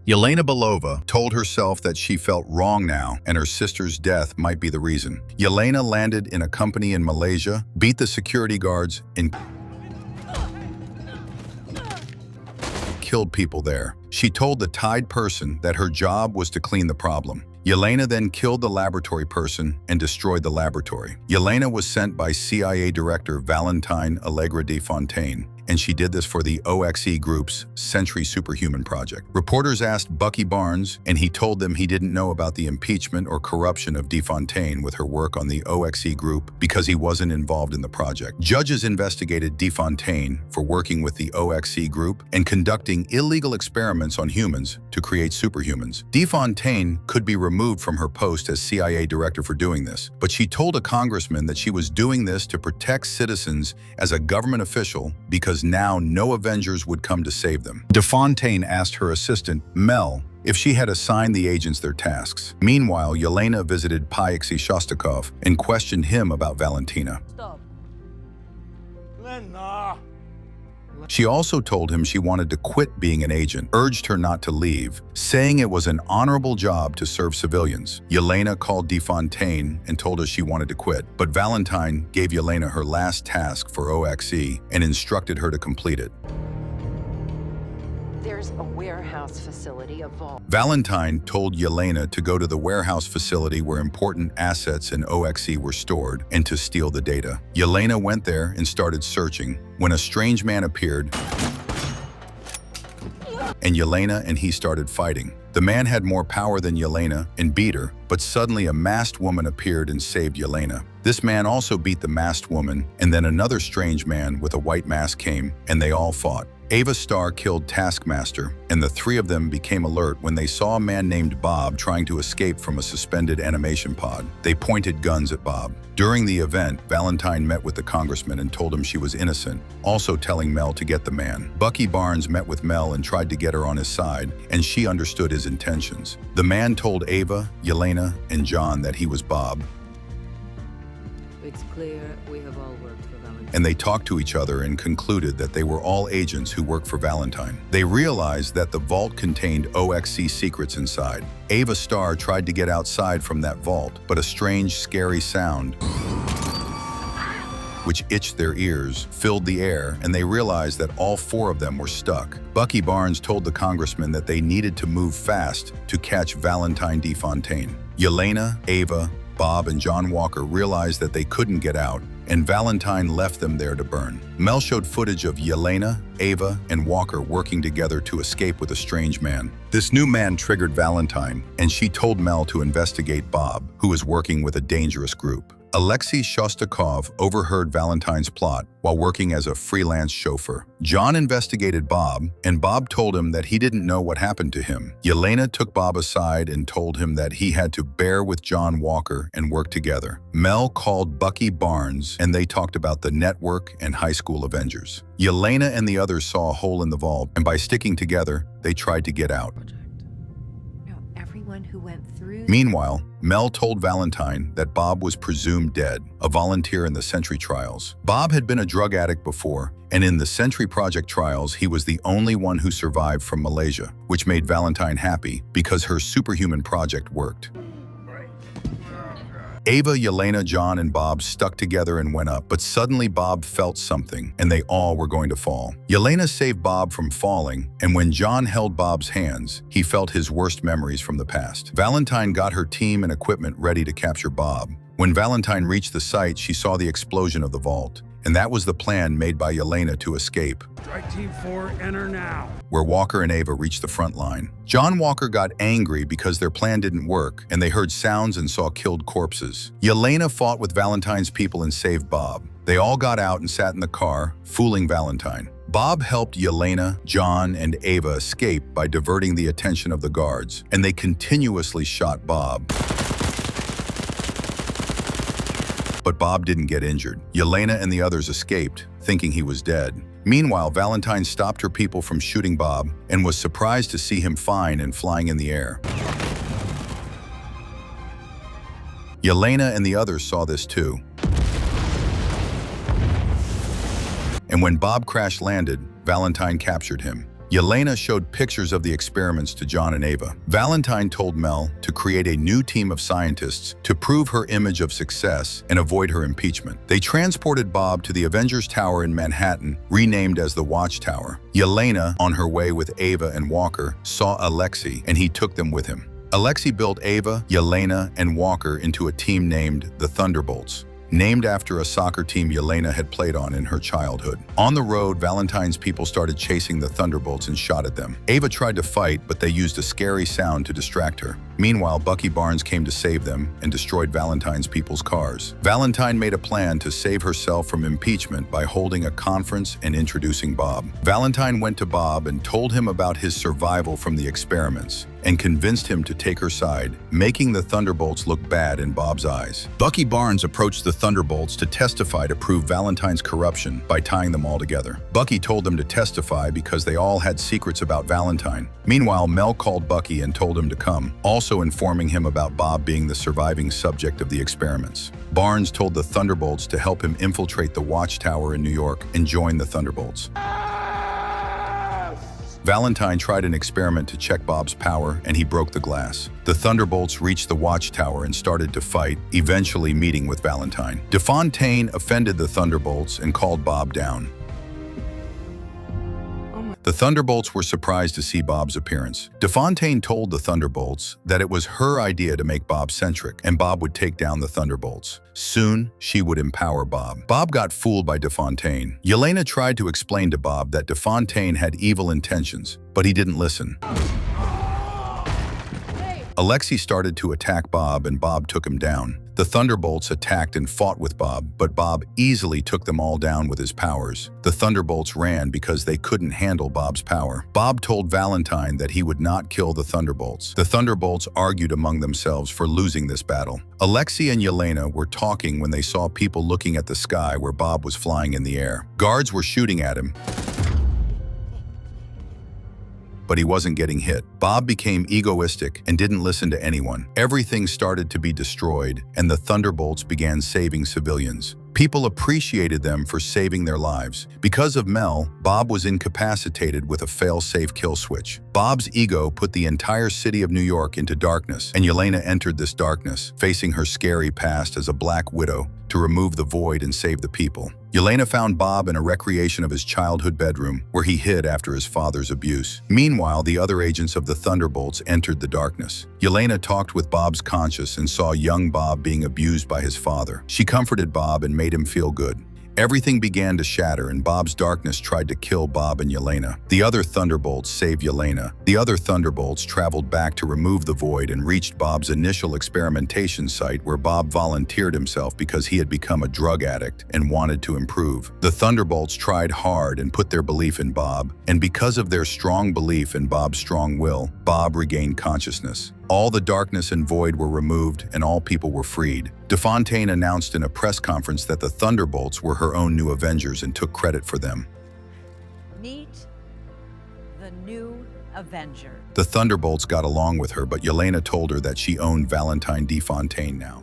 Yelena Belova told herself that she felt wrong now and her sister's death might be the reason. Yelena landed in a company in Malaysia, beat the security guards, and killed people there. She told the tied person that her job was to clean the problem. Yelena then killed the laboratory person and destroyed the laboratory. Yelena was sent by CIA Director Valentine Allegra de Fontaine, and she did this for the OXE Group's Century Superhuman Project. Reporters asked Bucky Barnes, and he told them he didn't know about the impeachment or corruption of de Fontaine with her work on the OXE Group because he wasn't involved in the project. Judges investigated de Fontaine for working with the OXE Group and conducting illegal experiments on humans to create superhumans. De Fontaine could be removed from her post as CIA director for doing this, but she told a congressman that she was doing this to protect citizens as a government official because now no Avengers would come to save them. De Fontaine asked her assistant, Mel, if she had assigned the agents their tasks. Meanwhile, Yelena visited Pyexy Shostakov and questioned him about Valentina. Stop. She also told him she wanted to quit being an agent, urged her not to leave, saying it was an honorable job to serve civilians. Yelena called de Fontaine and told her she wanted to quit, but Valentine gave Yelena her last task for OXE and instructed her to complete it. There's a warehouse facility, a vault. Valentine told Yelena to go to the warehouse facility where important assets in OXE were stored and to steal the data. Yelena went there and started searching when a strange man appeared, and Yelena and he started fighting. The man had more power than Yelena and beat her, but suddenly a masked woman appeared and saved Yelena. This man also beat the masked woman, and then another strange man with a white mask came, and they all fought. Ava Starr killed Taskmaster, and the three of them became alert when they saw a man named Bob trying to escape from a suspended animation pod. They pointed guns at Bob. During the event, Valentine met with the congressman and told him she was innocent, also telling Mel to get the man. Bucky Barnes met with Mel and tried to get her on his side, and she understood his intentions. The man told Ava, Yelena, and John that he was Bob. It's clear we have all worked for Valentine. And they talked to each other and concluded that they were all agents who worked for Valentine. They realized that the vault contained OXE secrets inside. Ava Starr tried to get outside from that vault, but a strange, scary sound, which itched their ears, filled the air, and they realized that all four of them were stuck. Bucky Barnes told the congressman that they needed to move fast to catch Valentine de Fontaine. Yelena, Ava, Bob, and John Walker realized that they couldn't get out, and Valentine left them there to burn. Mel showed footage of Yelena, Ava, and Walker working together to escape with a strange man. This new man triggered Valentine, and she told Mel to investigate Bob, who was working with a dangerous group. Alexei Shostakov overheard Valentine's plot while working as a freelance chauffeur. John investigated Bob, and Bob told him that he didn't know what happened to him. Yelena took Bob aside and told him that he had to bear with John Walker and work together. Mel called Bucky Barnes, and they talked about the network and high school Avengers. Yelena and the others saw a hole in the vault, and by sticking together, they tried to get out. Everyone who went through. Meanwhile, Mel told Valentine that Bob was presumed dead, a volunteer in the Sentry trials. Bob had been a drug addict before, and in the Sentry Project trials, he was the only one who survived from Malaysia, which made Valentine happy because her superhuman project worked. Ava, Yelena, John, and Bob stuck together and went up, but suddenly Bob felt something, and they all were going to fall. Yelena saved Bob from falling, and when John held Bob's hands, he felt his worst memories from the past. Valentine got her team and equipment ready to capture Bob. When Valentine reached the site, she saw the explosion of the vault, and that was the plan made by Yelena to escape. Strike Team 4, enter now. Where Walker and Ava reached the front line. John Walker got angry because their plan didn't work, and they heard sounds and saw killed corpses. Yelena fought with Valentine's people and saved Bob. They all got out and sat in the car, fooling Valentine. Bob helped Yelena, John, and Ava escape by diverting the attention of the guards, and they continuously shot Bob. But Bob didn't get injured. Yelena and the others escaped, thinking he was dead. Meanwhile, Valentine stopped her people from shooting Bob and was surprised to see him fine and flying in the air. Yelena and the others saw this too. And when Bob crash landed, Valentine captured him. Yelena showed pictures of the experiments to John and Ava. Valentine told Mel to create a new team of scientists to prove her image of success and avoid her impeachment. They transported Bob to the Avengers Tower in Manhattan, renamed as the Watchtower. Yelena, on her way with Ava and Walker, saw Alexei, and he took them with him. Alexei built Ava, Yelena, and Walker into a team named the Thunderbolts, named after a soccer team Yelena had played on in her childhood. On the road, Valentine's people started chasing the Thunderbolts and shot at them. Ava tried to fight, but they used a scary sound to distract her. Meanwhile, Bucky Barnes came to save them and destroyed Valentine's people's cars. Valentine made a plan to save herself from impeachment by holding a conference and introducing Bob. Valentine went to Bob and told him about his survival from the experiments and convinced him to take her side, making the Thunderbolts look bad in Bob's eyes. Bucky Barnes approached the Thunderbolts to testify to prove Valentine's corruption by tying them all together. Bucky told them to testify because they all had secrets about Valentine. Meanwhile, Mel called Bucky and told him to come, also informing him about Bob being the surviving subject of the experiments. Barnes told the Thunderbolts to help him infiltrate the Watchtower in New York and join the Thunderbolts. Valentine tried an experiment to check Bob's power, and he broke the glass. The Thunderbolts reached the Watchtower and started to fight, eventually meeting with Valentine. Dysfunctional offended the Thunderbolts and called Bob down. The Thunderbolts were surprised to see Bob's appearance. Dysfunctional told the Thunderbolts that it was her idea to make Bob centric, and Bob would take down the Thunderbolts. Soon, she would empower Bob. Bob got fooled by Dysfunctional. Yelena tried to explain to Bob that Dysfunctional had evil intentions, but he didn't listen. Alexei started to attack Bob, and Bob took him down. The Thunderbolts attacked and fought with Bob, but Bob easily took them all down with his powers. The Thunderbolts ran because they couldn't handle Bob's power. Bob told Valentine that he would not kill the Thunderbolts. The Thunderbolts argued among themselves for losing this battle. Alexei and Yelena were talking when they saw people looking at the sky where Bob was flying in the air. Guards were shooting at him, but he wasn't getting hit. Bob became egoistic and didn't listen to anyone. Everything started to be destroyed, and the Thunderbolts began saving civilians. People appreciated them for saving their lives. Because of Mel, Bob was incapacitated with a fail-safe kill switch. Bob's ego put the entire city of New York into darkness, and Yelena entered this darkness, facing her scary past as a Black Widow, to remove the void and save the people. Yelena found Bob in a recreation of his childhood bedroom, where he hid after his father's abuse. Meanwhile, the other agents of the Thunderbolts entered the darkness. Yelena talked with Bob's conscience and saw young Bob being abused by his father. She comforted Bob and made him feel good. Everything began to shatter, and Bob's darkness tried to kill Bob and Yelena. The other Thunderbolts saved Yelena. The other Thunderbolts traveled back to remove the void and reached Bob's initial experimentation site, where Bob volunteered himself because he had become a drug addict and wanted to improve. The Thunderbolts tried hard and put their belief in Bob, and because of their strong belief in Bob's strong will, Bob regained consciousness. All the darkness and void were removed, and all people were freed. Dysfunctional announced in a press conference that the Thunderbolts were her own new Avengers and took credit for them. Meet the new Avenger. The Thunderbolts got along with her, but Yelena told her that she owned Valentine Dysfunctional now.